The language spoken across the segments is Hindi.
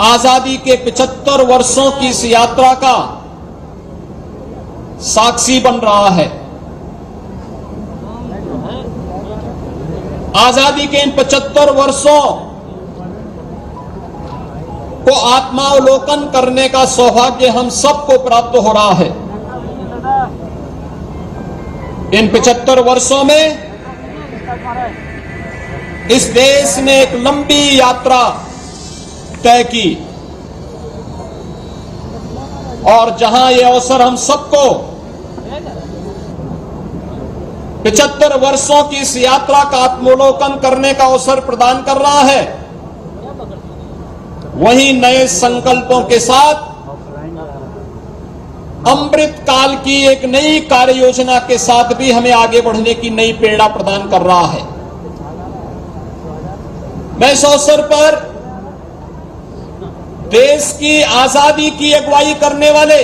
आजादी के 75 वर्षों की इस यात्रा का साक्षी बन रहा है। आजादी के इन 75 वर्षों को आत्मावलोकन करने का सौभाग्य हम सबको प्राप्त हो रहा है। इन 75 वर्षों में इस देश ने एक लंबी यात्रा तय की और जहां यह अवसर हम सबको 75 वर्षों की इस यात्रा का आत्मावलोकन करने का अवसर प्रदान कर रहा है, वहीं नए संकल्पों के साथ अमृत काल की एक नई कार्य योजना के साथ भी हमें आगे बढ़ने की नई प्रेरणा प्रदान कर रहा है। मैं इस अवसर पर देश की आजादी की अगुवाई करने वाले,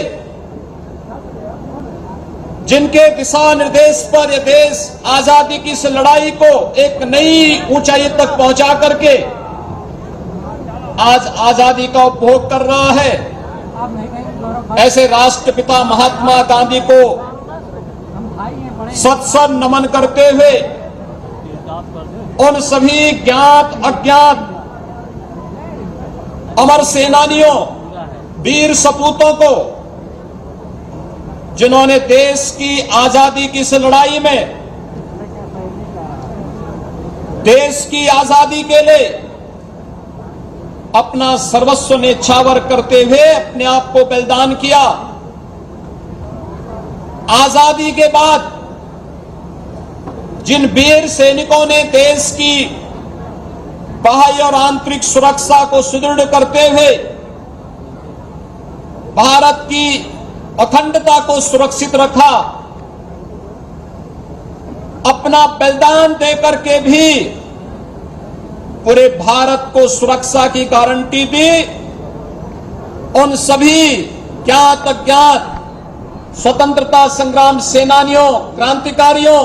जिनके दिशा निर्देश पर यह देश आजादी की इस लड़ाई को एक नई ऊंचाई तक पहुंचा करके आज आजादी का उपभोग कर रहा है, ऐसे राष्ट्रपिता महात्मा गांधी को सत नमन करते हुए उन सभी ज्ञात अज्ञात अमर सेनानियों, वीर सपूतों को, जिन्होंने देश की आजादी की इस लड़ाई में देश की आजादी के लिए अपना सर्वस्व न्यौछावर करते हुए अपने आप को बलिदान किया। आजादी के बाद जिन वीर सैनिकों ने देश की बाह्य और आंतरिक सुरक्षा को सुदृढ़ करते हुए भारत की अखंडता को सुरक्षित रखा, अपना बलिदान देकर के भी पूरे भारत को सुरक्षा की गारंटी दी, उन सभी ज्ञात अज्ञात स्वतंत्रता संग्राम सेनानियों, क्रांतिकारियों,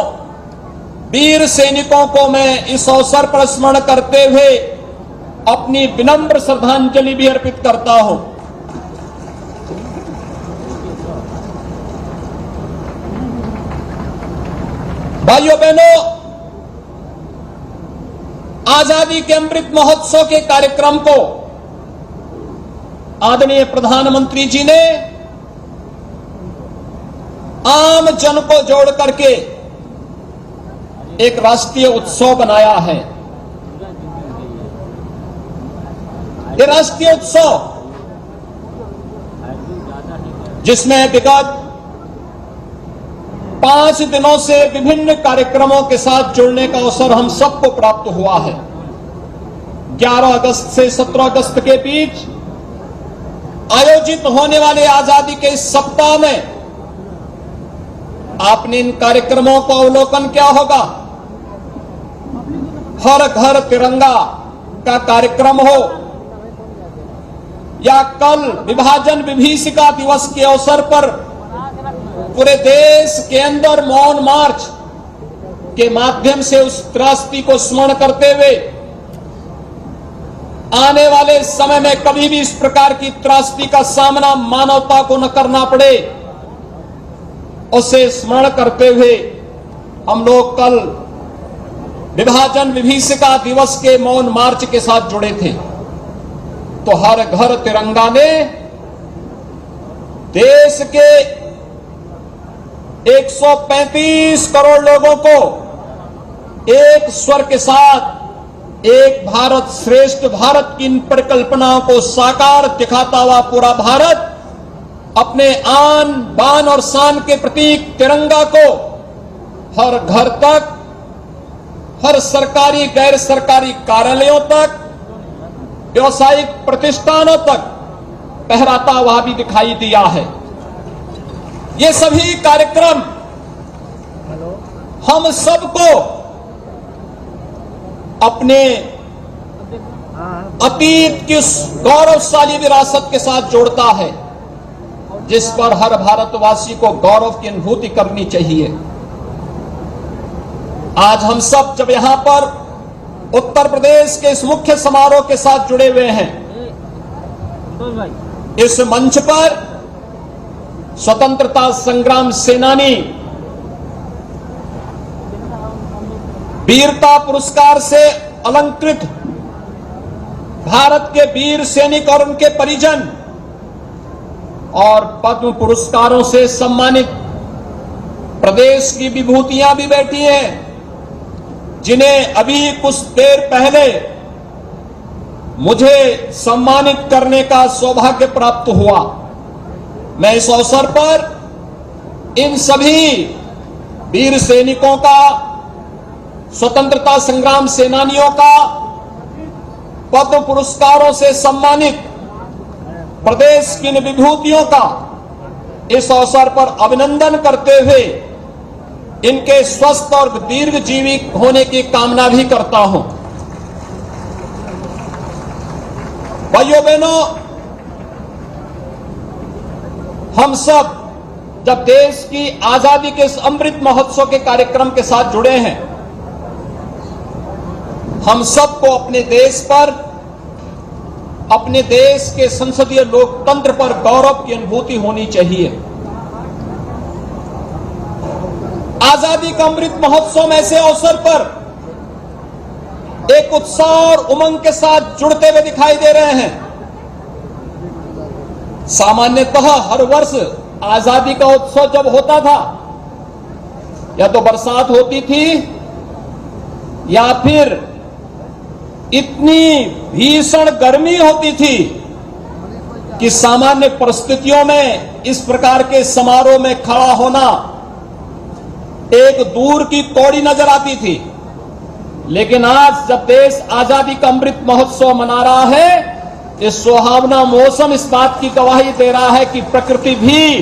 वीर सैनिकों को मैं इस अवसर पर स्मरण करते हुए अपनी विनम्र श्रद्धांजलि भी अर्पित करता हूं। भाइयों बहनों, आजादी के अमृत महोत्सव के कार्यक्रम को आदरणीय प्रधानमंत्री जी ने आम जन को जोड़ करके एक राष्ट्रीय उत्सव बनाया है। ये राष्ट्रीय उत्सव जिसमें विगत 5 दिनों से विभिन्न कार्यक्रमों के साथ जुड़ने का अवसर हम सबको प्राप्त हुआ है। 11 अगस्त से 17 अगस्त के बीच आयोजित होने वाले आजादी के इस सप्ताह में आपने इन कार्यक्रमों को अवलोकन किया होगा। हर घर तिरंगा का कार्यक्रम हो या कल विभाजन विभीषिका दिवस के अवसर पर पूरे देश के अंदर मौन मार्च के माध्यम से उस त्रासदी को स्मरण करते हुए आने वाले समय में कभी भी इस प्रकार की त्रासदी का सामना मानवता को न करना पड़े, उसे स्मरण करते हुए हम लोग कल विभाजन विभीषिका दिवस के मौन मार्च के साथ जुड़े थे। तो हर घर तिरंगा ने देश के 135 करोड़ लोगों को एक स्वर के साथ एक भारत श्रेष्ठ भारत की इन परिकल्पनाओं को साकार दिखाता हुआ पूरा भारत अपने आन बान और शान के प्रतीक तिरंगा को हर घर तक, हर सरकारी गैर सरकारी कार्यालयों तक, व्यवसायिक प्रतिष्ठानों तक फहराता हुआ भी दिखाई दिया है। ये सभी कार्यक्रम हम सबको अपने अतीत की उस गौरवशाली विरासत के साथ जोड़ता है, जिस पर हर भारतवासी को गौरव की अनुभूति करनी चाहिए। आज हम सब जब यहां पर उत्तर प्रदेश के इस मुख्य समारोह के साथ जुड़े हुए हैं, इस मंच पर स्वतंत्रता संग्राम सेनानी वीरता पुरस्कार से अलंकृत भारत के वीर सैनिक और उनके परिजन और पद्म पुरस्कारों से सम्मानित प्रदेश की विभूतियां भी बैठी हैं, जिन्हें अभी कुछ देर पहले मुझे सम्मानित करने का सौभाग्य प्राप्त हुआ। मैं इस अवसर पर इन सभी वीर सैनिकों का, स्वतंत्रता संग्राम सेनानियों का, पद्म पुरस्कारों से सम्मानित प्रदेश की इन विभूतियों का इस अवसर पर अभिनंदन करते हुए इनके स्वस्थ और दीर्घजीवी होने की कामना भी करता हूं। भाइयों बहनों, हम सब जब देश की आजादी के इस अमृत महोत्सव के कार्यक्रम के साथ जुड़े हैं, हम सबको अपने देश पर, अपने देश के संसदीय लोकतंत्र पर गौरव की अनुभूति होनी चाहिए। आजादी का अमृत महोत्सव में ऐसे अवसर पर एक उत्साह और उमंग के साथ जुड़ते हुए दिखाई दे रहे हैं। सामान्यतः हर वर्ष आजादी का उत्सव जब होता था, या तो बरसात होती थी या फिर इतनी भीषण गर्मी होती थी कि सामान्य परिस्थितियों में इस प्रकार के समारोह में खड़ा होना एक दूर की कौड़ी नजर आती थी। लेकिन आज जब देश आजादी का अमृत महोत्सव मना रहा है, ये सुहावना मौसम इस बात की गवाही दे रहा है कि प्रकृति भी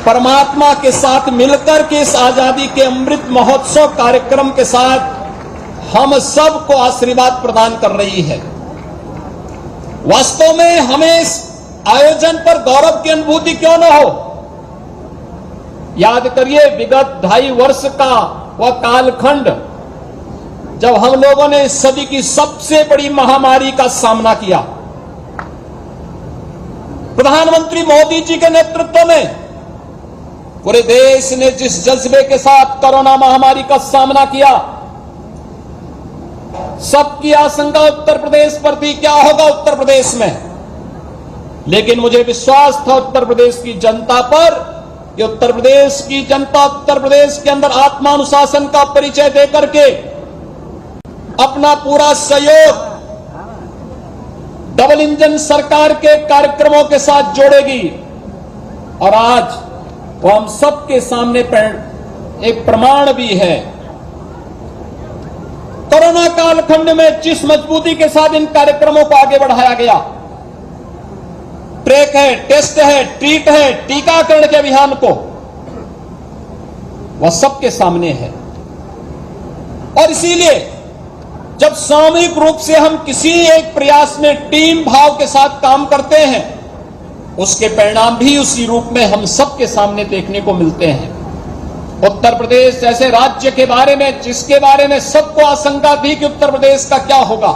परमात्मा के साथ मिलकर के इस आजादी के अमृत महोत्सव कार्यक्रम के साथ हम सबको आशीर्वाद प्रदान कर रही है। वास्तव में हमें इस आयोजन पर गौरव की अनुभूति क्यों न हो। याद करिए, विगत 2.5 वर्ष का वह कालखंड जब हम लोगों ने इस सदी की सबसे बड़ी महामारी का सामना किया। प्रधानमंत्री मोदी जी के नेतृत्व में पूरे देश ने जिस जज्बे के साथ कोरोना महामारी का सामना किया, सबकी आशंका उत्तर प्रदेश पर थी, क्या होगा उत्तर प्रदेश में। लेकिन मुझे विश्वास था उत्तर प्रदेश की जनता पर कि उत्तर प्रदेश की जनता उत्तर प्रदेश के अंदर आत्मानुशासन का परिचय देकर के अपना पूरा सहयोग डबल इंजन सरकार के कार्यक्रमों के साथ जोड़ेगी। और आज वो हम सबके सामने एक प्रमाण भी है। कोरोना कालखंड में जिस मजबूती के साथ इन कार्यक्रमों को आगे बढ़ाया गया, ट्रैक है, टेस्ट है, ट्रीट है, टीकाकरण के अभियान को, वह सबके सामने है। और इसीलिए जब सामूहिक रूप से हम किसी एक प्रयास में टीम भाव के साथ काम करते हैं, उसके परिणाम भी उसी रूप में हम सबके सामने देखने को मिलते हैं। उत्तर प्रदेश जैसे राज्य के बारे में, जिसके बारे में सबको आशंका थी कि उत्तर प्रदेश का क्या होगा,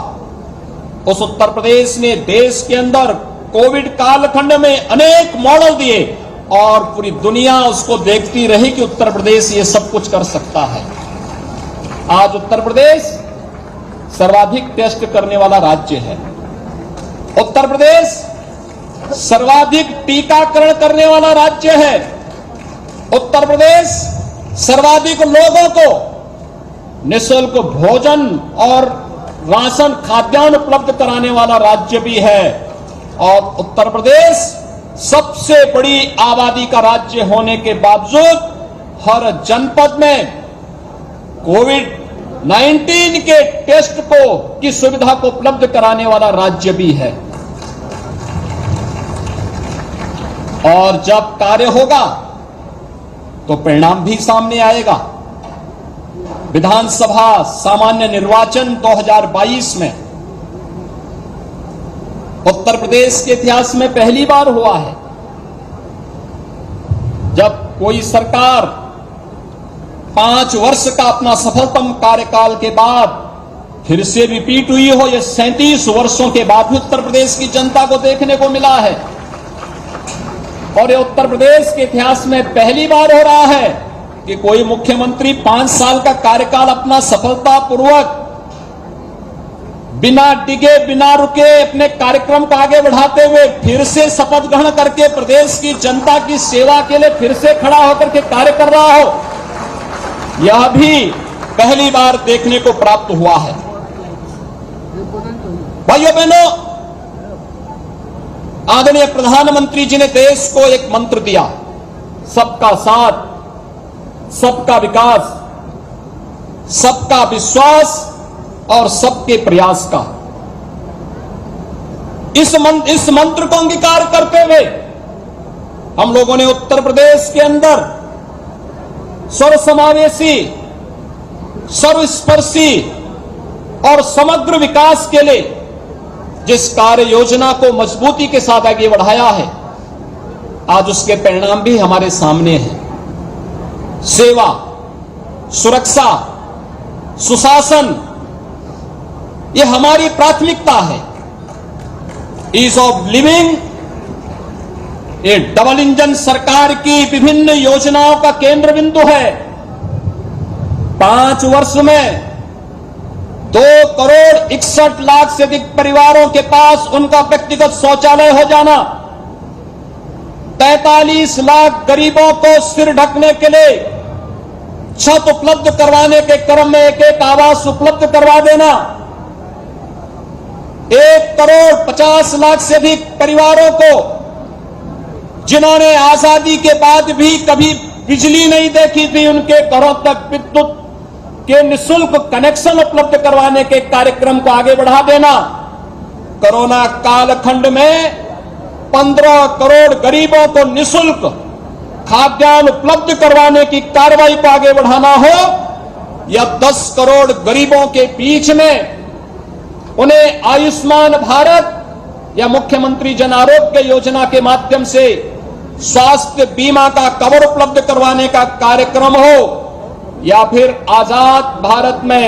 उस उत्तर प्रदेश ने देश के अंदर कोविड कालखंड में अनेक मॉडल दिए और पूरी दुनिया उसको देखती रही कि उत्तर प्रदेश ये सब कुछ कर सकता है। आज उत्तर प्रदेश सर्वाधिक टेस्ट करने वाला राज्य है। उत्तर प्रदेश सर्वाधिक टीकाकरण करने वाला राज्य है। उत्तर प्रदेश सर्वाधिक लोगों को निःशुल्क भोजन और राशन खाद्यान्न उपलब्ध कराने वाला राज्य भी है। और उत्तर प्रदेश सबसे बड़ी आबादी का राज्य होने के बावजूद हर जनपद में कोविड-19 के टेस्ट की सुविधा को उपलब्ध कराने वाला राज्य भी है। और जब कार्य होगा तो परिणाम भी सामने आएगा। विधानसभा सामान्य निर्वाचन 2022 में उत्तर प्रदेश के इतिहास में पहली बार हुआ है जब कोई सरकार 5 वर्ष का अपना सफलतम कार्यकाल के बाद फिर से रिपीट हुई हो, यह 37 वर्षों के बाद भी उत्तर प्रदेश की जनता को देखने को मिला है। और ये उत्तर प्रदेश के इतिहास में पहली बार हो रहा है कि कोई मुख्यमंत्री 5 साल का कार्यकाल अपना सफलतापूर्वक बिना डिगे बिना रुके अपने कार्यक्रम को आगे बढ़ाते हुए फिर से शपथ ग्रहण करके प्रदेश की जनता की सेवा के लिए फिर से खड़ा होकर के कार्य कर रहा हो, यह भी पहली बार देखने को प्राप्त हुआ है। भाइयों बहनों, आदरणीय प्रधानमंत्री जी ने देश को एक मंत्र दिया, सबका साथ, सबका विकास, सबका विश्वास और सबके प्रयास का। इस मंत्र को अंगीकार करते हुए हम लोगों ने उत्तर प्रदेश के अंदर सर्वसमावेशी, सर्वस्पर्शी और समग्र विकास के लिए जिस कार्य योजना को मजबूती के साथ आगे बढ़ाया है, आज उसके परिणाम भी हमारे सामने हैं। सेवा, सुरक्षा, सुशासन, ये हमारी प्राथमिकता है। ईज ऑफ लिविंग, ये डबल इंजन सरकार की विभिन्न योजनाओं का केंद्र बिंदु है। 5 वर्ष में 2,61,00,000 से अधिक परिवारों के पास उनका व्यक्तिगत शौचालय हो जाना, 43 लाख गरीबों को सिर ढकने के लिए छत उपलब्ध करवाने के क्रम में एक आवास उपलब्ध करवा देना, 1,50,00,000 से अधिक परिवारों को जिन्होंने आजादी के बाद भी कभी बिजली नहीं देखी थी, उनके घरों तक विद्युत के निःशुल्क कनेक्शन उपलब्ध करवाने के कार्यक्रम को आगे बढ़ा देना, कोरोना कालखंड में 15 करोड़ गरीबों को निःशुल्क खाद्यान्न उपलब्ध करवाने की कार्रवाई को आगे बढ़ाना हो, या 10 करोड़ गरीबों के बीच में उन्हें आयुष्मान भारत या मुख्यमंत्री जन आरोग्य योजना के माध्यम से स्वास्थ्य बीमा का कवर उपलब्ध करवाने का कार्यक्रम हो, या फिर आजाद भारत में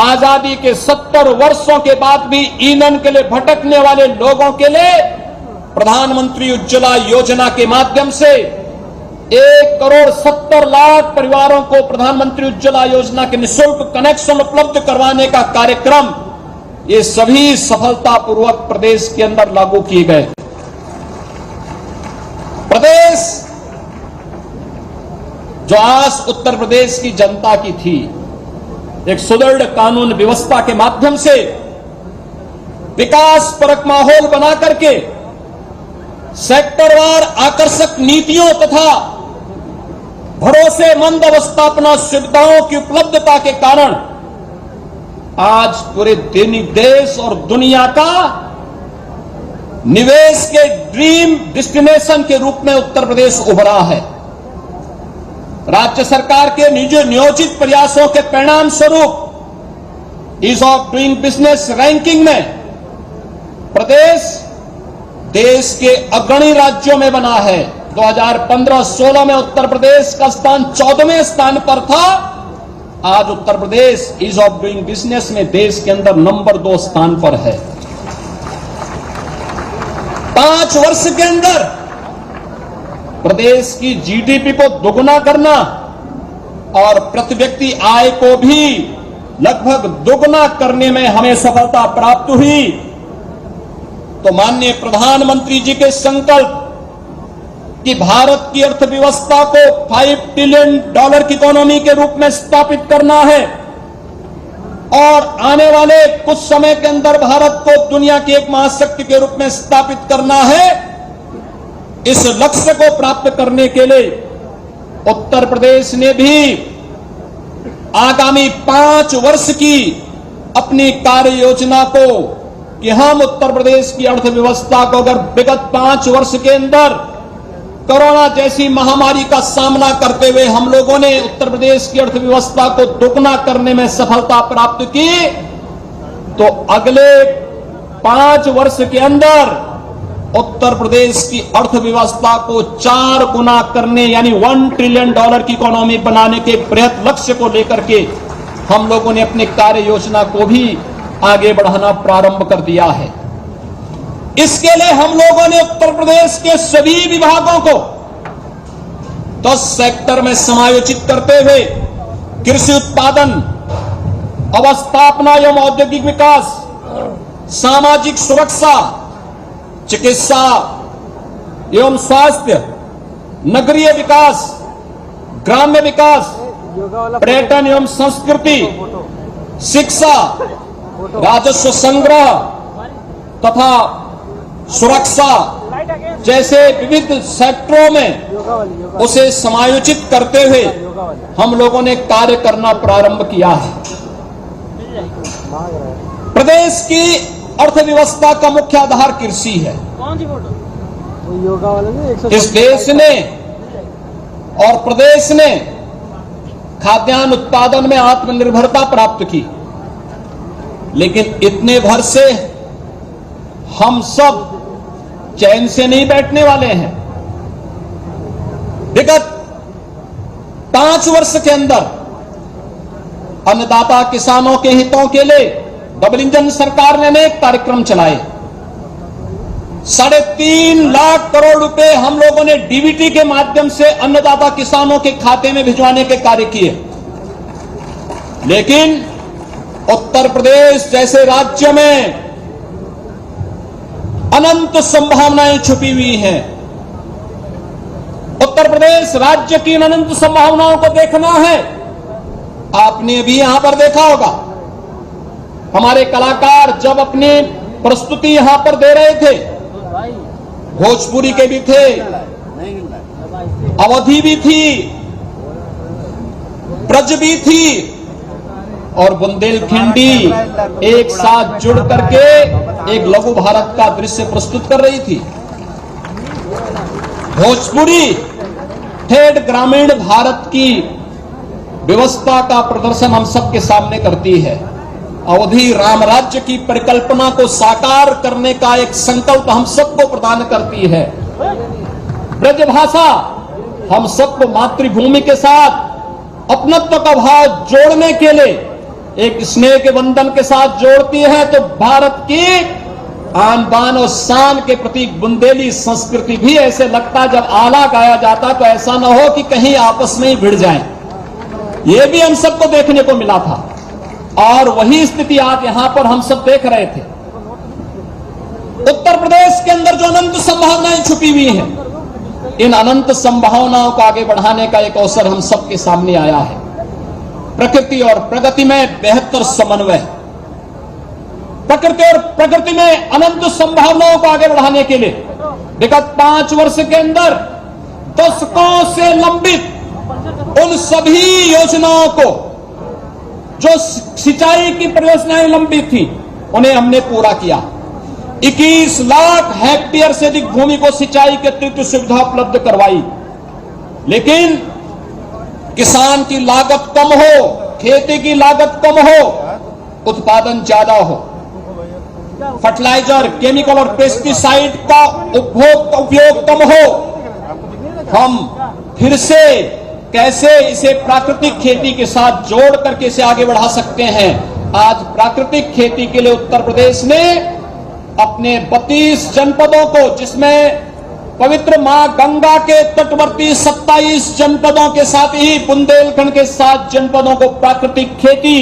आजादी के 70 वर्षों के बाद भी ईंधन के लिए भटकने वाले लोगों के लिए प्रधानमंत्री उज्ज्वला योजना के माध्यम से 1,70,00,000 परिवारों को प्रधानमंत्री उज्ज्वला योजना के निःशुल्क कनेक्शन उपलब्ध करवाने का कार्यक्रम, ये सभी सफलतापूर्वक प्रदेश के अंदर लागू किए गए। प्रदेश जो आस उत्तर प्रदेश की जनता की थी, एक सुदृढ़ कानून व्यवस्था के माध्यम से विकास परक माहौल बना करके सेक्टरवार आकर्षक नीतियों तथा भरोसेमंद अवस्थापना सुविधाओं की उपलब्धता के कारण आज पूरे देश और दुनिया का निवेश के ड्रीम डेस्टिनेशन के रूप में उत्तर प्रदेश उभरा है। राज्य सरकार के नियोजित प्रयासों के परिणाम स्वरूप ease of doing business ranking में प्रदेश देश के अग्रणी राज्यों में बना है। 2015-16 में उत्तर प्रदेश का स्थान 14वें स्थान पर था, आज Uttar Pradesh ease of doing business में देश के अंदर नंबर 2 स्थान पर है। 5 वर्ष के अंदर प्रदेश की जीडीपी को दोगुना करना और प्रति व्यक्ति आय को भी लगभग दोगुना करने में हमें सफलता प्राप्त हुई। तो माननीय प्रधानमंत्री जी के संकल्प कि भारत की अर्थव्यवस्था को $5 ट्रिलियन की इकोनॉमी के रूप में स्थापित करना है और आने वाले कुछ समय के अंदर भारत को दुनिया की एक महाशक्ति के रूप में स्थापित करना है, इस लक्ष्य को प्राप्त करने के लिए उत्तर प्रदेश ने भी आगामी 5 वर्ष की अपनी कार्य योजना को कि हम उत्तर प्रदेश की अर्थव्यवस्था को अगर विगत 5 वर्ष के अंदर कोरोना जैसी महामारी का सामना करते हुए हम लोगों ने उत्तर प्रदेश की अर्थव्यवस्था को दोगुना करने में सफलता प्राप्त की, तो अगले 5 वर्ष के अंदर उत्तर प्रदेश की अर्थव्यवस्था को 4 गुना करने यानी $1 ट्रिलियन की इकोनॉमी बनाने के बृहत लक्ष्य को लेकर के हम लोगों ने अपनी कार्य योजना को भी आगे बढ़ाना प्रारंभ कर दिया है। इसके लिए हम लोगों ने उत्तर प्रदेश के सभी विभागों को 10 सेक्टर में समायोजित करते हुए कृषि उत्पादन, अवस्थापना एवं औद्योगिक विकास, सामाजिक सुरक्षा, चिकित्सा एवं स्वास्थ्य, नगरीय विकास, ग्राम्य विकास, पर्यटन एवं संस्कृति, शिक्षा, राजस्व संग्रह तथा सुरक्षा जैसे विविध सेक्टरों में उसे समायोजित करते हुए हम लोगों ने कार्य करना प्रारंभ किया है। प्रदेश की अर्थव्यवस्था का मुख्य आधार कृषि है। इस देश ने और प्रदेश ने खाद्यान्न उत्पादन में आत्मनिर्भरता प्राप्त की, लेकिन इतने भर से हम सब चैन से नहीं बैठने वाले हैं। विगत 5 वर्ष के अंदर अन्नदाता किसानों के हितों के लिए डबल इंजन सरकार ने अनेक कार्यक्रम चलाए। 3.5 लाख करोड़ रुपए हम लोगों ने डीबीटी के माध्यम से अन्नदाता किसानों के खाते में भिजवाने के कार्य किए, लेकिन उत्तर प्रदेश जैसे राज्य में अनंत संभावनाएं छुपी हुई हैं। उत्तर प्रदेश राज्य की इन अनंत संभावनाओं को देखना है। आपने भी यहां पर देखा होगा, हमारे कलाकार जब अपनी प्रस्तुति यहां पर दे रहे थे, भोजपुरी के भी थे, अवधी भी थी, ब्रज भी थी और बुंदेलखंडी एक साथ जुड़ करके एक लघु भारत का दृश्य प्रस्तुत कर रही थी। भोजपुरी ठेठ ग्रामीण भारत की व्यवस्था का प्रदर्शन हम सबके सामने करती है। अवधी राम राज्य की परिकल्पना को साकार करने का एक संकल्प हम सबको प्रदान करती है। ब्रज भाषा हम सबको मातृभूमि के साथ अपनत्व का भाव जोड़ने के लिए एक स्नेह के बंधन के साथ जोड़ती है। तो भारत की आन बान और शान के प्रतीक बुंदेली संस्कृति भी ऐसे लगता, जब आला गाया जाता तो ऐसा न हो कि कहीं आपस में ही भिड़ जाएं। यह भी हम सबको देखने को मिला था और वही स्थिति आज यहां पर हम सब देख रहे थे। उत्तर प्रदेश के अंदर जो अनंत संभावनाएं छुपी हुई हैं, इन अनंत संभावनाओं को आगे बढ़ाने का एक अवसर हम सबके सामने आया है। प्रकृति और प्रगति में बेहतर समन्वय, प्रकृति और प्रगति में अनंत संभावनाओं को आगे बढ़ाने के लिए विगत 5 वर्ष के अंदर दशकों से लंबित उन सभी योजनाओं को, जो सिंचाई की परियोजनाएं लंबित थी, उन्हें हमने पूरा किया। 21 लाख हेक्टेयर से अधिक भूमि को सिंचाई की अतिरिक्त सुविधा उपलब्ध करवाई, लेकिन किसान की लागत कम हो, खेती की लागत कम हो, उत्पादन ज्यादा हो, फर्टिलाइजर, केमिकल और पेस्टिसाइड का उपयोग कम हो। हम फिर से कैसे इसे प्राकृतिक खेती के साथ जोड़ करके इसे आगे बढ़ा सकते हैं। आज प्राकृतिक खेती के लिए उत्तर प्रदेश ने अपने 32 जनपदों को, जिसमें पवित्र मां गंगा के तटवर्ती 27 जनपदों के साथ ही बुंदेलखंड के 7 जनपदों को प्राकृतिक खेती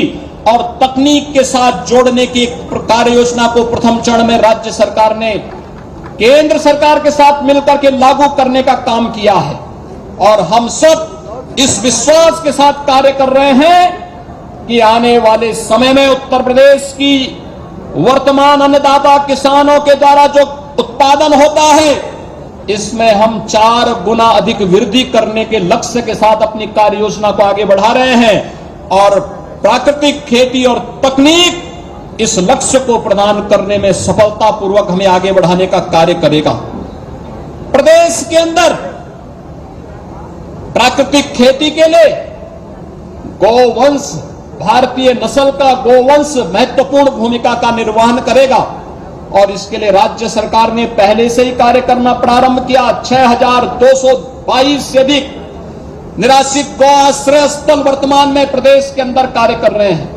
और तकनीक के साथ जोड़ने की कार्य योजना को प्रथम चरण में राज्य सरकार ने केंद्र सरकार के साथ मिलकर के लागू करने का काम किया है। और हम सब इस विश्वास के साथ कार्य कर रहे हैं कि आने वाले समय में उत्तर प्रदेश की वर्तमान अन्नदाता किसानों के द्वारा जो उत्पादन होता है, इसमें हम 4 गुना अधिक वृद्धि करने के लक्ष्य के साथ अपनी कार्य योजना को आगे बढ़ा रहे हैं। और प्राकृतिक खेती और तकनीक इस लक्ष्य को प्रदान करने में सफलतापूर्वक हमें आगे बढ़ाने का कार्य करेगा। प्रदेश के अंदर प्राकृतिक खेती के लिए गोवंश, भारतीय नस्ल का गोवंश महत्वपूर्ण भूमिका का निर्वहन करेगा और इसके लिए राज्य सरकार ने पहले से ही कार्य करना प्रारंभ किया। 6222 से अधिक निराश्रित गौ आश्रय स्थल वर्तमान में प्रदेश के अंदर कार्य कर रहे हैं।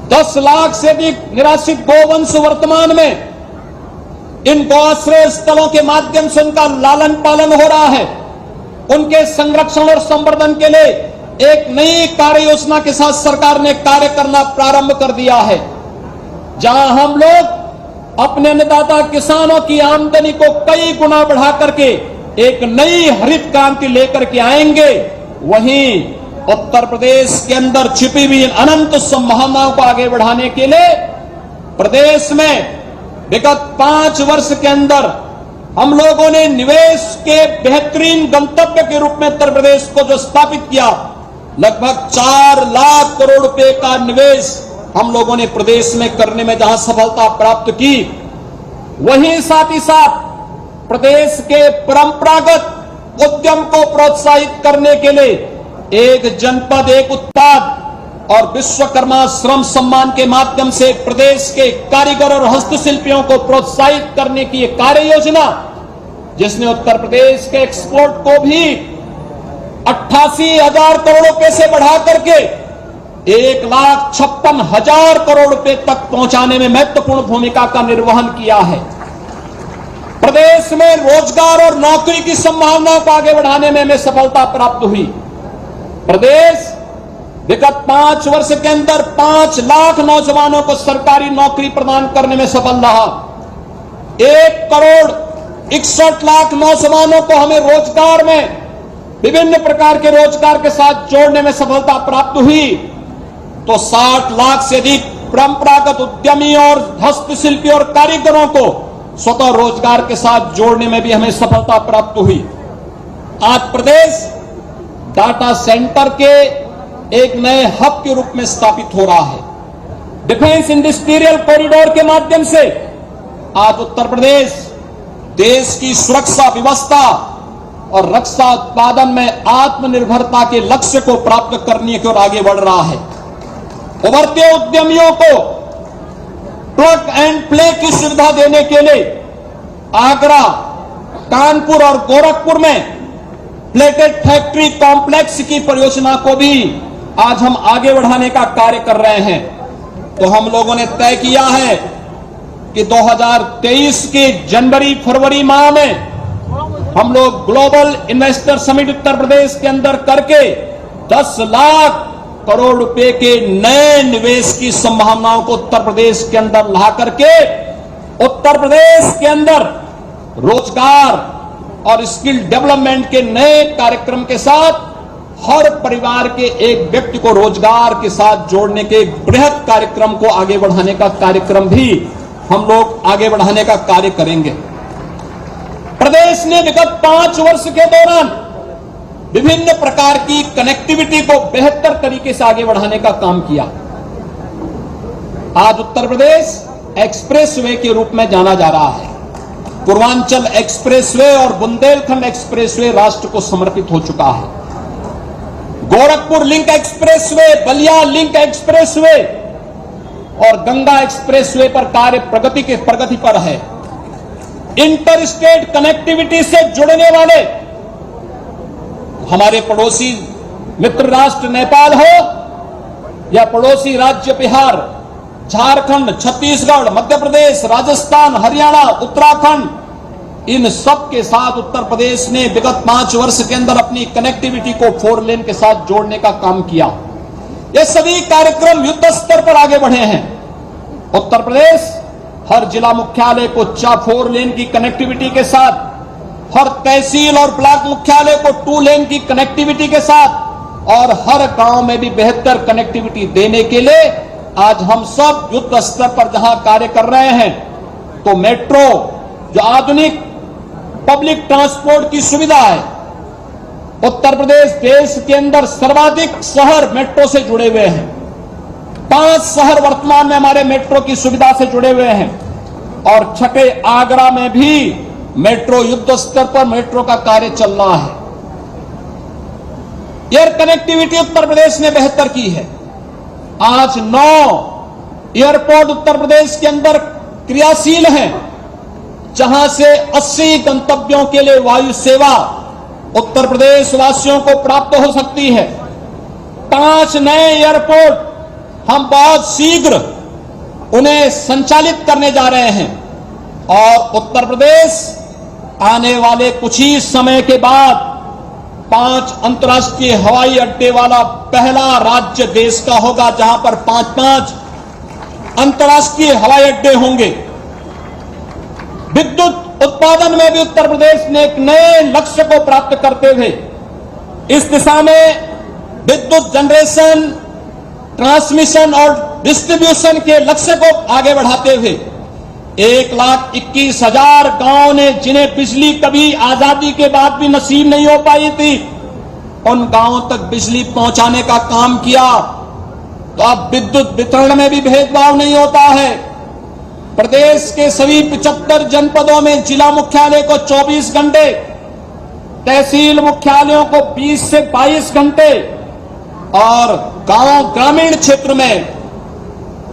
10 लाख से अधिक निराश्रित गोवंश वर्तमान में इन गौ आश्रय स्थलों के माध्यम से उनका लालन पालन हो रहा है। उनके संरक्षण और संवर्धन के लिए एक नई कार्य योजना के साथ सरकार ने कार्य करना प्रारंभ कर दिया है, जहां हम लोग अपने अन्नदाता किसानों की आमदनी को कई गुना बढ़ा करके एक नई हरित क्रांति लेकर के आएंगे। वहीं उत्तर प्रदेश के अंदर छिपी हुई अनंत संभावनाओं को आगे बढ़ाने के लिए प्रदेश में विगत 5 वर्ष के अंदर हम लोगों ने निवेश के बेहतरीन गंतव्य के रूप में उत्तर प्रदेश को जो स्थापित किया, लगभग 4 लाख करोड़ रुपए का निवेश हम लोगों ने प्रदेश में करने में जहां सफलता प्राप्त की, वहीं साथ ही साथ प्रदेश के परंपरागत उद्यम को प्रोत्साहित करने के लिए एक जनपद एक उत्पाद और विश्वकर्मा श्रम सम्मान के माध्यम से प्रदेश के कारीगर और हस्तशिल्पियों को प्रोत्साहित करने की एक कार्य योजना, जिसने उत्तर प्रदेश के एक्सपोर्ट को भी 88,000 करोड़ रुपए से बढ़ा करके 1,56,000 करोड़ रुपए तक पहुंचाने में महत्वपूर्ण भूमिका का निर्वहन किया है। प्रदेश में रोजगार और नौकरी की संभावनाओं को आगे बढ़ाने में हमें सफलता प्राप्त हुई। प्रदेश विगत 5 वर्ष के अंदर 5 लाख नौजवानों को सरकारी नौकरी प्रदान करने में सफल रहा। 1,61,00,000 नौजवानों को हमें रोजगार में विभिन्न प्रकार के रोजगार के साथ जोड़ने में सफलता प्राप्त हुई। तो 60 लाख से अधिक परंपरागत उद्यमी और हस्तशिल्पी और कारीगरों को स्वतः रोजगार के साथ जोड़ने में भी हमें सफलता प्राप्त हुई। आज प्रदेश डाटा सेंटर के एक नए हब के रूप में स्थापित हो रहा है। डिफेंस इंडस्ट्रियल कॉरिडोर के माध्यम से आज उत्तर प्रदेश देश की सुरक्षा व्यवस्था और रक्षा उत्पादन में आत्मनिर्भरता के लक्ष्य को प्राप्त करने की ओर आगे बढ़ रहा है। उभरते उद्यमियों को प्लग एंड प्ले की सुविधा देने के लिए आगरा, कानपुर और गोरखपुर में प्लेटेड फैक्ट्री कॉम्प्लेक्स की परियोजना को भी आज हम आगे बढ़ाने का कार्य कर रहे हैं। तो हम लोगों ने तय किया है कि 2023 के जनवरी-फरवरी माह में हम लोग global investor summit Uttar Pradesh के अंदर करके 10 लाख करोड़ रुपए के नए निवेश की संभावनाओं को उत्तर प्रदेश के अंदर ला करके उत्तर प्रदेश के अंदर रोजगार और स्किल डेवलपमेंट के नए कार्यक्रम के साथ हर परिवार के एक व्यक्ति को रोजगार के साथ जोड़ने के एक बृहद कार्यक्रम को आगे बढ़ाने का कार्यक्रम भी हम लोग आगे बढ़ाने का कार्य करेंगे। प्रदेश ने विगत 5 वर्ष के दौरान विभिन्न प्रकार की कनेक्टिविटी को बेहतर तरीके से आगे बढ़ाने का काम किया। आज उत्तर प्रदेश एक्सप्रेसवे के रूप में जाना जा रहा है। पूर्वांचल एक्सप्रेसवे और बुंदेलखंड एक्सप्रेसवे राष्ट्र को समर्पित हो चुका है। Gorakhpur link expressway, Ballia link expressway और गंगा एक्सप्रेसवे पर कार्य प्रगति पर है। इंटर स्टेट कनेक्टिविटी से जुड़ने वाले हमारे पड़ोसी मित्र राष्ट्र नेपाल हो या पड़ोसी राज्य बिहार, झारखंड, छत्तीसगढ़, मध्य प्रदेश, राजस्थान, हरियाणा, उत्तराखंड, इन सब के साथ उत्तर प्रदेश ने विगत 5 वर्ष के अंदर अपनी कनेक्टिविटी को 4 लेन के साथ जोड़ने का काम किया। ये सभी कार्यक्रम युद्ध स्तर पर आगे बढ़े हैं। उत्तर प्रदेश हर जिला मुख्यालय को 4 लेन की कनेक्टिविटी के साथ, हर तहसील और ब्लॉक मुख्यालय को 2 लेन की कनेक्टिविटी के साथ और हर गांव में भी बेहतर कनेक्टिविटी देने के लिए आज हम सब युद्ध स्तर पर जहां कार्य कर रहे हैं, तो मेट्रो जो आधुनिक पब्लिक ट्रांसपोर्ट की सुविधा है, उत्तर प्रदेश देश के अंदर सर्वाधिक शहर मेट्रो से जुड़े हुए हैं। 5 शहर वर्तमान में हमारे मेट्रो की सुविधा से जुड़े हुए हैं और छठे आगरा में भी मेट्रो युद्ध स्तर पर मेट्रो का कार्य चल रहा है। एयर कनेक्टिविटी उत्तर प्रदेश ने बेहतर की है। आज 9 एयरपोर्ट उत्तर प्रदेश के अंदर क्रियाशील हैं, जहां से 80 गंतव्यों के लिए वायु सेवा उत्तर प्रदेश वासियों को प्राप्त हो सकती है। 5 नए एयरपोर्ट हम बहुत शीघ्र उन्हें संचालित करने जा रहे हैं और उत्तर प्रदेश आने वाले कुछ ही समय के बाद 5 अंतर्राष्ट्रीय हवाई अड्डे वाला पहला राज्य देश का होगा, जहां पर 5-5 अंतर्राष्ट्रीय हवाई अड्डे होंगे। विद्युत उत्पादन में भी उत्तर प्रदेश ने एक नए लक्ष्य को प्राप्त करते हुए इस दिशा में विद्युत जनरेशन, ट्रांसमिशन और डिस्ट्रीब्यूशन के लक्ष्य को आगे बढ़ाते हुए 1,21,000 गांव ने, जिन्हें बिजली कभी आजादी के बाद भी नसीब नहीं हो पाई थी, उन गांवों तक बिजली पहुंचाने का काम किया। तो अब विद्युत वितरण में भी भेदभाव नहीं होता है। प्रदेश के सभी 75 जनपदों में जिला मुख्यालय को 24 घंटे, तहसील मुख्यालयों को 20 से 22 घंटे और गांव ग्रामीण क्षेत्र में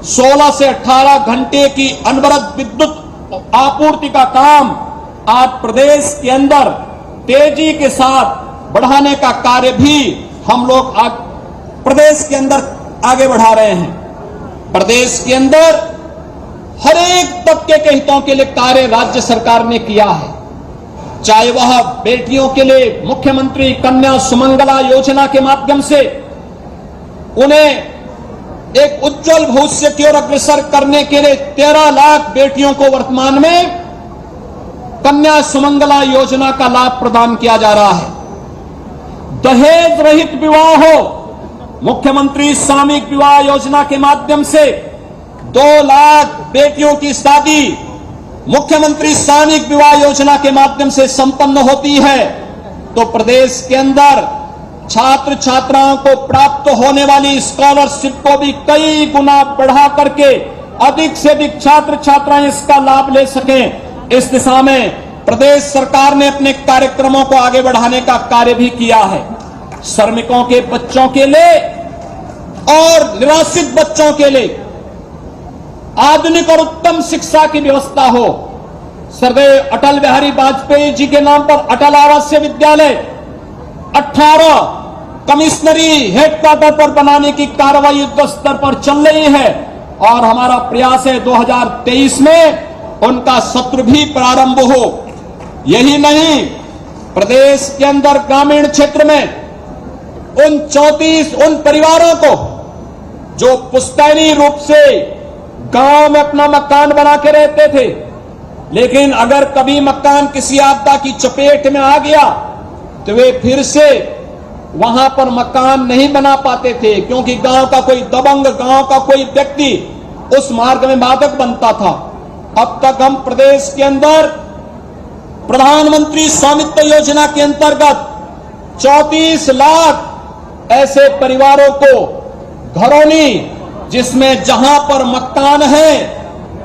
16 से 18 घंटे की अनवरत विद्युत आपूर्ति का काम आज प्रदेश के अंदर तेजी के साथ बढ़ाने का कार्य भी हम लोग आज प्रदेश के अंदर आगे बढ़ा रहे हैं। प्रदेश के अंदर हर एक तबके के हितों के लिए कार्य राज्य सरकार ने किया है, चाहे वह बेटियों के लिए मुख्यमंत्री कन्या सुमंगला योजना के माध्यम से उन्हें एक उज्जवल भविष्य की ओर अग्रसर करने के लिए 13 लाख बेटियों को वर्तमान में कन्या सुमंगला योजना का लाभ प्रदान किया जा रहा है। दहेज रहित विवाह हो, मुख्यमंत्री सामूहिक विवाह योजना के माध्यम से 2 लाख बेटियों की शादी मुख्यमंत्री सामूहिक विवाह योजना के माध्यम से संपन्न होती है। तो प्रदेश के अंदर छात्र छात्राओं को प्राप्त होने वाली स्कॉलरशिप को भी कई गुना बढ़ा करके अधिक से अधिक छात्र छात्राएं इसका लाभ ले सकें, इस दिशा में प्रदेश सरकार ने अपने कार्यक्रमों को आगे बढ़ाने का कार्य भी किया है। श्रमिकों के बच्चों के लिए और निराश्रित बच्चों के लिए आधुनिक और उत्तम शिक्षा की व्यवस्था हो। स्वर्गीय अटल बिहारी वाजपेयी जी के नाम पर अटल आवासीय विद्यालय 18 कमिश्नरी हेडक्वार्टर पर बनाने की कार्रवाई युद्ध स्तर पर चल रही है और हमारा प्रयास है 2023 में उनका सत्र भी प्रारंभ हो। यही नहीं, प्रदेश के अंदर ग्रामीण क्षेत्र में उन परिवारों को जो पुश्तैनी रूप से गांव में अपना मकान बना के रहते थे, लेकिन अगर कभी मकान किसी आपदा की चपेट में आ गया तो वे फिर से वहां पर मकान नहीं बना पाते थे, क्योंकि गांव का कोई दबंग, गांव का कोई व्यक्ति उस मार्ग में बाधक बनता था। अब तक हम प्रदेश के अंदर प्रधानमंत्री स्वामित्व योजना के अंतर्गत 34 लाख ऐसे परिवारों को घरौनी, जिसमें जहां पर मकान है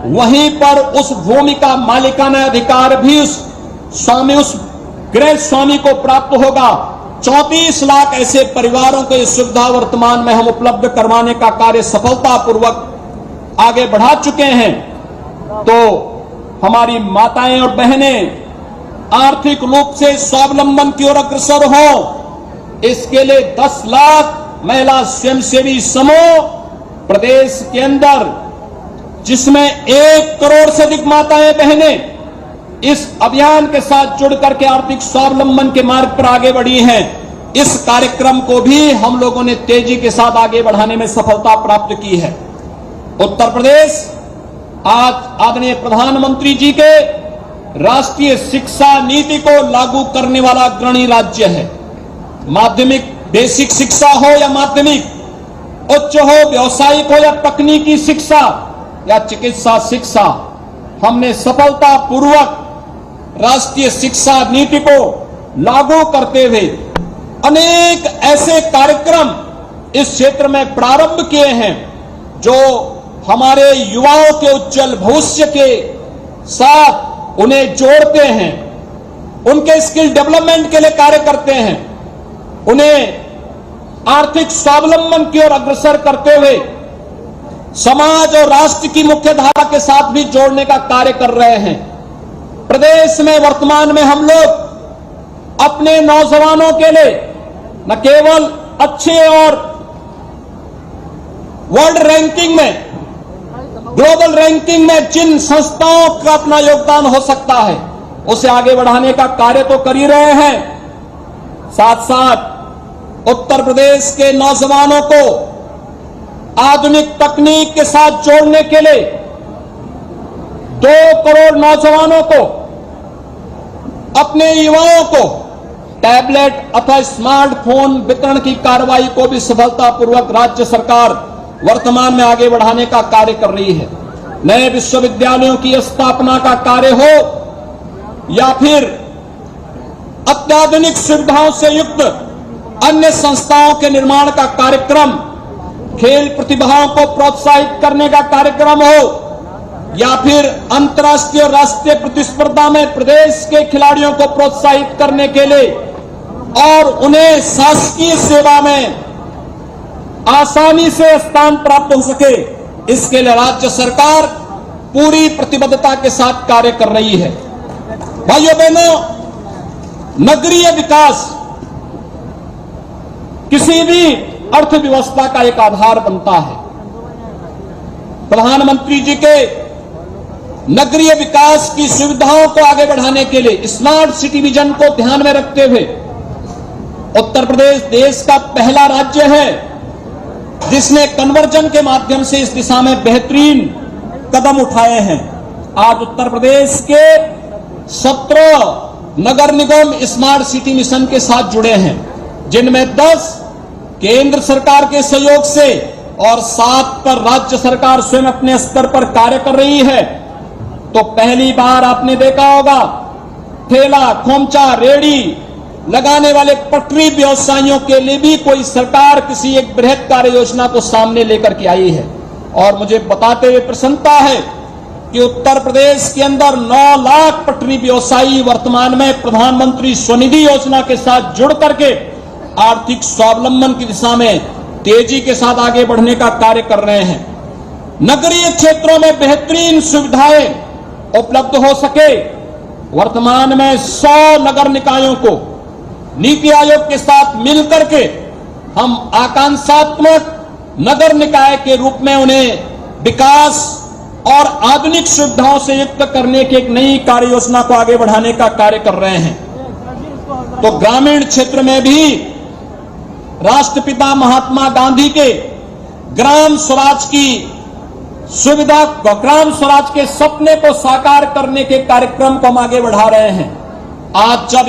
वहीं पर उस भूमि का मालिकाना अधिकार भी उस गृह स्वामी को प्राप्त होगा। 34 लाख ऐसे परिवारों को यह सुविधा वर्तमान में हम उपलब्ध करवाने का कार्य सफलतापूर्वक आगे बढ़ा चुके हैं। तो हमारी माताएं और बहनें आर्थिक रूप से स्वावलंबन की ओर अग्रसर हो, इसके लिए 10 लाख महिला स्वयंसेवी समूह प्रदेश के अंदर, जिसमें 1 करोड़ से अधिक माताएं बहनें इस अभियान के साथ जुड़ करके आर्थिक स्वावलंबन के मार्ग पर आगे बढ़ी हैं। इस कार्यक्रम को भी हम लोगों ने तेजी के साथ आगे बढ़ाने में सफलता प्राप्त की है। उत्तर प्रदेश आज आदरणीय प्रधानमंत्री जी के राष्ट्रीय शिक्षा नीति को लागू करने वाला अग्रणी राज्य है। माध्यमिक बेसिक शिक्षा हो या माध्यमिक, उच्च हो, व्यावसायिक हो या तकनीकी शिक्षा या चिकित्सा शिक्षा, हमने सफलतापूर्वक राष्ट्रीय शिक्षा नीति को लागू करते हुए अनेक ऐसे कार्यक्रम इस क्षेत्र में प्रारंभ किए हैं जो हमारे युवाओं के उज्जवल भविष्य के साथ उन्हें जोड़ते हैं, उनके स्किल डेवलपमेंट के लिए कार्य करते हैं, उन्हें आर्थिक स्वावलंबन की ओर अग्रसर करते हुए समाज और राष्ट्र की मुख्य धारा के साथ भी जोड़ने का कार्य कर रहे हैं। प्रदेश में वर्तमान में हम लोग अपने नौजवानों के लिए न केवल अच्छे और वर्ल्ड रैंकिंग में, ग्लोबल रैंकिंग में जिन संस्थाओं का अपना योगदान हो सकता है उसे आगे बढ़ाने का कार्य तो कर ही रहे हैं, साथ साथ उत्तर प्रदेश के नौजवानों को आधुनिक तकनीक के साथ जोड़ने के लिए 2 करोड़ नौजवानों को, अपने युवाओं को टैबलेट अथवा स्मार्टफोन वितरण की कार्रवाई को भी सफलतापूर्वक राज्य सरकार वर्तमान में आगे बढ़ाने का कार्य कर रही है। नए विश्वविद्यालयों की स्थापना का कार्य हो या फिर अत्याधुनिक सुविधाओं से युक्त अन्य संस्थाओं के निर्माण का कार्यक्रम, खेल प्रतिभाओं को प्रोत्साहित करने का कार्यक्रम हो या फिर अंतर्राष्ट्रीय और राष्ट्रीय प्रतिस्पर्धा में प्रदेश के खिलाड़ियों को प्रोत्साहित करने के लिए और उन्हें शासकीय सेवा में आसानी से स्थान प्राप्त हो सके, इसके लिए राज्य सरकार पूरी प्रतिबद्धता के साथ कार्य कर रही है। भाइयों बहनों, नगरीय विकास किसी भी अर्थव्यवस्था का एक आधार बनता है। प्रधानमंत्री जी के नगरीय विकास की सुविधाओं को आगे बढ़ाने के लिए स्मार्ट सिटी विजन को ध्यान में रखते हुए उत्तर प्रदेश देश का पहला राज्य है जिसने कन्वर्जन के माध्यम से इस दिशा में बेहतरीन कदम उठाए हैं। आज उत्तर प्रदेश के 17 नगर निगम स्मार्ट सिटी मिशन के साथ जुड़े हैं, जिनमें 10 केंद्र सरकार के सहयोग से और 7 पर राज्य सरकार स्वयं अपने स्तर पर कार्य कर रही है। तो पहली बार आपने देखा होगा ठेला, खोमचा, रेड़ी लगाने वाले पटरी व्यवसायियों के लिए भी कोई सरकार किसी एक बृहद कार्य योजना को सामने लेकर के आई है। और मुझे बताते हुए प्रसन्नता है कि उत्तर प्रदेश के अंदर 9 लाख पटरी व्यवसायी वर्तमान में प्रधानमंत्री स्वनिधि योजना के साथ जुड़ करके आर्थिक स्वावलंबन की दिशा में तेजी के साथ आगे बढ़ने का कार्य कर रहे हैं। नगरीय क्षेत्रों में बेहतरीन सुविधाएं उपलब्ध हो सके, वर्तमान में 100 नगर निकायों को नीति आयोग के साथ मिलकर के हम आकांक्षात्मक नगर निकाय के रूप में उन्हें विकास और आधुनिक सुविधाओं से युक्त करने की एक नई कार्य योजना को आगे बढ़ाने का कार्य कर रहे हैं। तो ग्रामीण क्षेत्र में भी राष्ट्रपिता महात्मा गांधी के ग्राम स्वराज की सुविधा, ग्राम स्वराज के सपने को साकार करने के कार्यक्रम को हम आगे बढ़ा रहे हैं। आज जब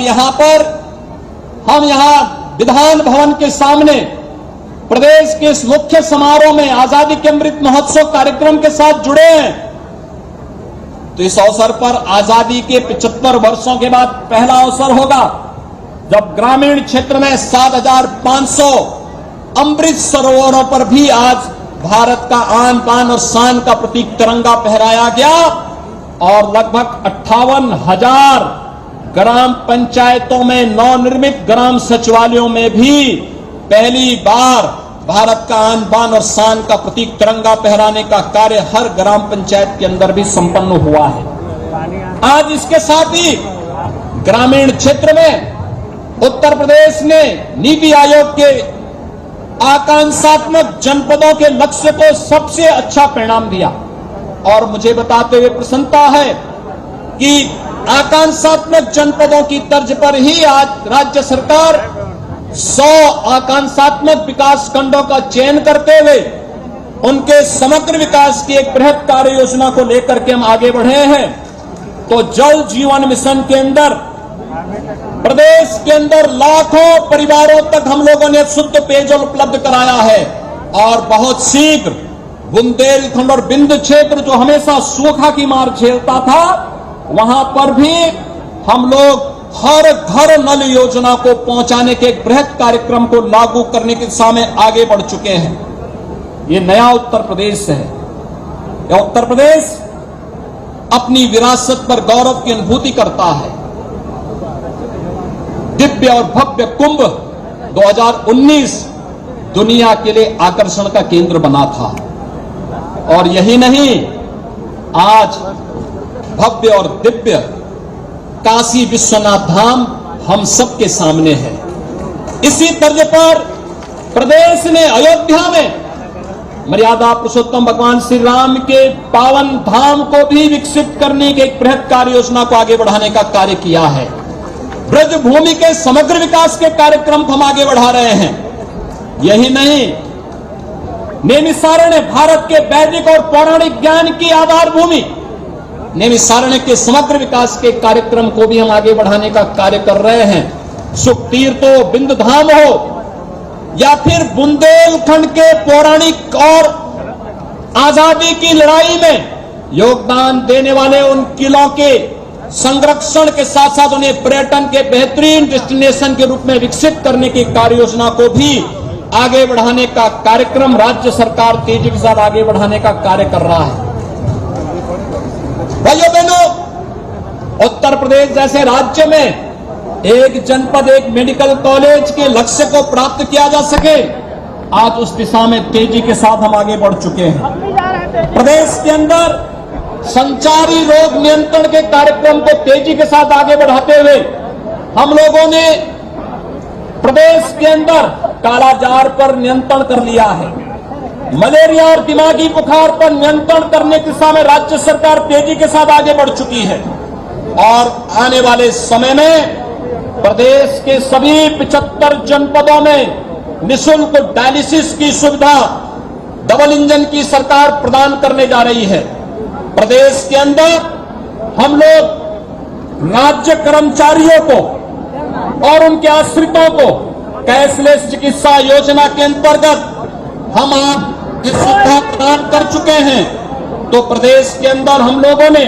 हम यहां विधान भवन के सामने प्रदेश के इस मुख्य समारोह में आजादी के अमृत महोत्सव कार्यक्रम के साथ जुड़े हैं, तो इस अवसर पर आजादी के 75 वर्षों के बाद पहला अवसर होगा जब ग्रामीण क्षेत्र में 7,500 अमृत सरोवरों पर भी आज भारत का आन बान और शान का प्रतीक तिरंगा फहराया गया और लगभग 58,000 ग्राम पंचायतों में नवनिर्मित ग्राम सचिवालयों में भी पहली बार भारत का आन बान और शान का प्रतीक तिरंगा फहराने का कार्य हर ग्राम पंचायत के अंदर भी संपन्न हुआ है। आज इसके साथ ही ग्रामीण क्षेत्र में उत्तर प्रदेश ने नीति आयोग के आकांक्षात्मक जनपदों के लक्ष्य को सबसे अच्छा परिणाम दिया। और मुझे बताते हुए प्रसन्नता है कि आकांक्षात्मक जनपदों की तर्ज पर ही आज राज्य सरकार 100 आकांक्षात्मक विकास खंडों का चयन करते हुए उनके समग्र विकास की एक बृहद कार्य योजना को लेकर के हम आगे बढ़े हैं। तो जल जीवन मिशन के अंदर प्रदेश के अंदर लाखों परिवारों तक हम लोगों ने शुद्ध पेयजल उपलब्ध कराया है और बहुत शीघ्र बुंदेलखंड और बिंद क्षेत्र जो हमेशा सूखा की मार झेलता था, वहां पर भी हम लोग हर घर नल योजना को पहुंचाने के एक बृहद कार्यक्रम को लागू करने की दिशा में आगे बढ़ चुके हैं। ये नया उत्तर प्रदेश है। यह उत्तर प्रदेश अपनी विरासत पर गौरव की अनुभूति करता है। दिव्य और भव्य कुंभ 2019 दुनिया के लिए आकर्षण का केंद्र बना था। और यही नहीं, आज भव्य और दिव्य काशी विश्वनाथ धाम हम सबके सामने है। इसी तर्ज पर प्रदेश ने अयोध्या में मर्यादा पुरुषोत्तम भगवान श्री राम के पावन धाम को भी विकसित करने की एक बृहद कार्य योजना को आगे बढ़ाने का कार्य किया है। ब्रज भूमि के समग्र विकास के कार्यक्रम को हम आगे बढ़ा रहे हैं। यही नहीं, नैमिषारण्य भारत के वैदिक और पौराणिक ज्ञान की आधार भूमि, नैमिषारण्य के समग्र विकास के कार्यक्रम को भी हम आगे बढ़ाने का कार्य कर रहे हैं। सुखतीर्थ हो, बिंद धाम हो, या फिर बुंदेलखंड के पौराणिक और आजादी की लड़ाई में योगदान देने वाले उन किलों के संरक्षण के साथ साथ उन्हें पर्यटन के बेहतरीन डेस्टिनेशन के रूप में विकसित करने की कार्य योजना को भी आगे बढ़ाने का कार्यक्रम राज्य सरकार तेजी के साथ आगे बढ़ाने का कार्य कर रहा है। भाइयों बहनों, उत्तर प्रदेश जैसे राज्य में एक जनपद एक मेडिकल कॉलेज के लक्ष्य को प्राप्त किया जा सके, आज उस दिशा में तेजी के साथ हम आगे बढ़ चुके हैं। प्रदेश के अंदर संचारी रोग नियंत्रण के कार्यक्रम को तेजी के साथ आगे बढ़ाते हुए हम लोगों ने प्रदेश के अंदर कालाजार पर नियंत्रण कर लिया है। मलेरिया और दिमागी बुखार पर नियंत्रण करने की दिशा में राज्य सरकार तेजी के साथ आगे बढ़ चुकी है और आने वाले समय में प्रदेश के सभी 75 जनपदों में निःशुल्क डायलिसिस की सुविधा डबल इंजन की सरकार प्रदान करने जा रही है। प्रदेश के अंदर हम लोग राज्य कर्मचारियों को और उनके आश्रितों को कैशलेस चिकित्सा योजना के अंतर्गत हम आप इस सुविधा प्रदान कर चुके हैं। तो प्रदेश के अंदर हम लोगों ने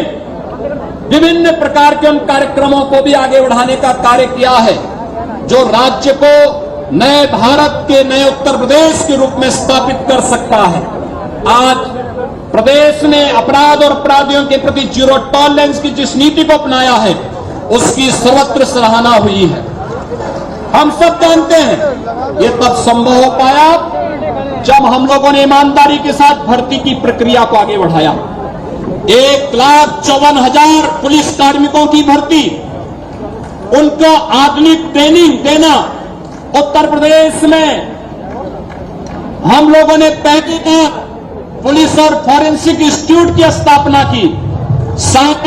विभिन्न प्रकार के उन कार्यक्रमों को भी आगे बढ़ाने का कार्य किया है जो राज्य को नए भारत के नए उत्तर प्रदेश के रूप में स्थापित कर सकता है। आज प्रदेश ने अपराध और अपराधियों के प्रति जीरो टॉलरेंस की जिस नीति को अपनाया है उसकी सर्वत्र सराहना हुई है। हम सब जानते हैं ये तब संभव हो पाया जब हम लोगों ने ईमानदारी के साथ भर्ती की प्रक्रिया को आगे बढ़ाया। 1,54,000 पुलिस कार्मिकों की भर्ती, उनको आधुनिक ट्रेनिंग देना। उत्तर प्रदेश में हम लोगों ने पहली बार पुलिस और फॉरेंसिक इंस्टीट्यूट की स्थापना की, 7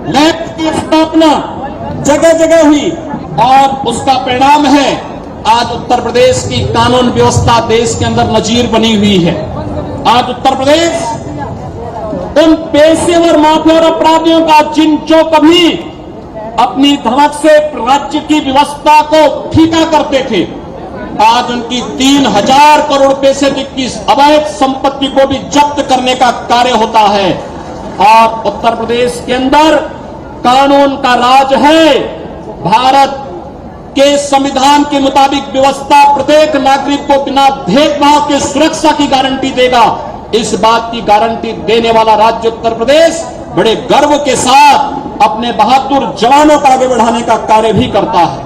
लैब की स्थापना जगह जगह हुई और उसका परिणाम है आज उत्तर प्रदेश की कानून व्यवस्था देश के अंदर नजीर बनी हुई है। आज उत्तर प्रदेश उन पेशेवर माफिया और अपराधियों का जिन कभी अपनी धमक से राज्य की व्यवस्था को फीका करते थे, आज उनकी 3,000 करोड़ रुपए से अधिक की अवैध संपत्ति को भी जब्त करने का कार्य होता है। और उत्तर प्रदेश के अंदर कानून का राज है। भारत के संविधान के मुताबिक व्यवस्था प्रत्येक नागरिक को बिना भेदभाव के सुरक्षा की गारंटी देगा। इस बात की गारंटी देने वाला राज्य उत्तर प्रदेश बड़े गर्व के साथ अपने बहादुर जवानों को आगे बढ़ाने का कार्य भी करता है।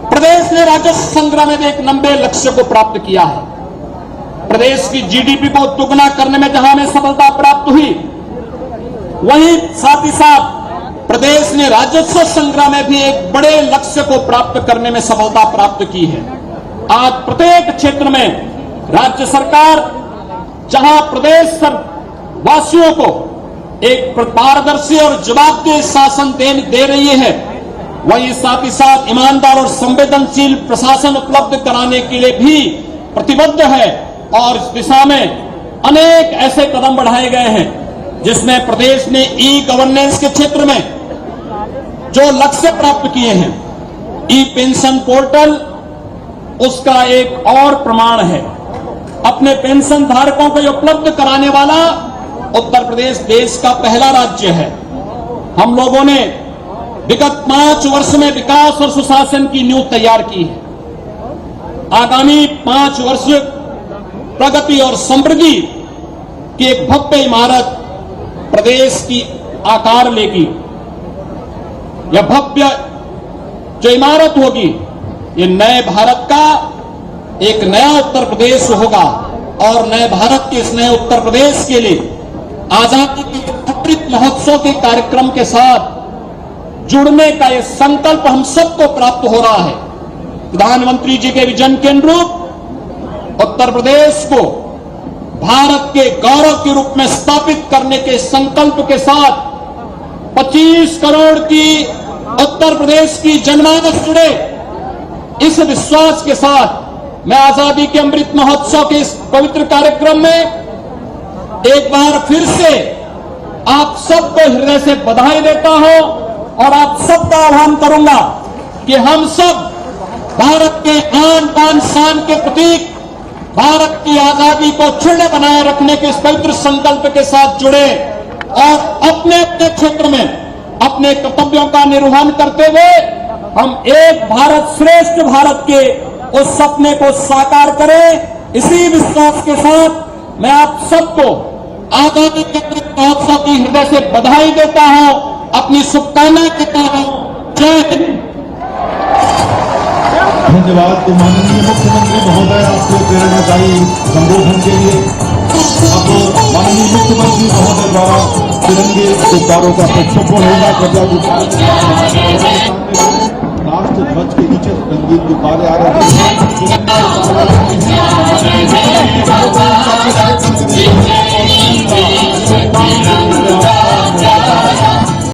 प्रदेश ने राजस्व संग्रह में एक लंबे लक्ष्य को प्राप्त किया है। प्रदेश की जीडीपी को दुगना करने में जहां हमें सफलता प्राप्त हुई, वहीं साथ ही साथ प्रदेश ने राजस्व संग्रह में भी एक बड़े लक्ष्य को प्राप्त करने में सफलता प्राप्त की है। आज प्रत्येक क्षेत्र में राज्य सरकार जहां प्रदेश वासियों को एक पारदर्शी और जवाबदेह शासन दे रही है, वहीं साथ ही साथ ईमानदार और संवेदनशील प्रशासन उपलब्ध कराने के लिए भी प्रतिबद्ध है। और इस दिशा में अनेक ऐसे कदम बढ़ाए गए हैं जिसमें प्रदेश ने ई गवर्नेंस के क्षेत्र में जो लक्ष्य प्राप्त किए हैं, ई पेंशन पोर्टल उसका एक और प्रमाण है। अपने पेंशन धारकों को उपलब्ध कराने वाला उत्तर प्रदेश देश का पहला राज्य है। हम लोगों ने विगत 5 वर्ष में विकास और सुशासन की नींव तैयार की है। आगामी 5 वर्ष प्रगति और समृद्धि की एक भव्य इमारत प्रदेश की आकार लेगी। यह भव्य जो इमारत होगी, ये नए भारत का एक नया उत्तर प्रदेश होगा। और नए भारत के इस नए उत्तर प्रदेश के लिए आजादी के अमृत महोत्सव के कार्यक्रम के साथ जुड़ने का ये संकल्प हम सबको प्राप्त हो रहा है। प्रधानमंत्री जी के विजन के अनुरूप उत्तर प्रदेश को भारत के गौरव के रूप में स्थापित करने के संकल्प के साथ 25 करोड़ की उत्तर प्रदेश की जनमानस जुड़े, इस विश्वास के साथ मैं आजादी के अमृत महोत्सव के इस पवित्र कार्यक्रम में एक बार फिर से आप सबको हृदय से बधाई देता हूं और आप सबका आह्वान करूंगा कि हम सब भारत के आन बान शान के प्रतीक भारत की आजादी को क्षुण्ण बनाए रखने के इस पवित्र संकल्प के साथ जुड़े और अपने अपने क्षेत्र में अपने कर्तव्यों का निर्वहन करते हुए हम एक भारत श्रेष्ठ भारत के उस सपने को साकार करें। इसी विश्वास के साथ मैं आप सबको आजादी के अमृत महोत्सव की हृदय से बधाई देता हूं, अपनी शुभकामनाएं देता हूं। जय हिंद। धन्यवाद। तो माननीय मुख्यमंत्री महोदय आपको प्रेरणादायी संबोधन के लिए अब माननीय मुख्यमंत्री महोदय द्वारा तिरंगे गुब्बारों का प्रक्षेपण होगा। कृपया राष्ट्र ध्वज के नीचे रंगीन गुब्बारे आ रहे हैं।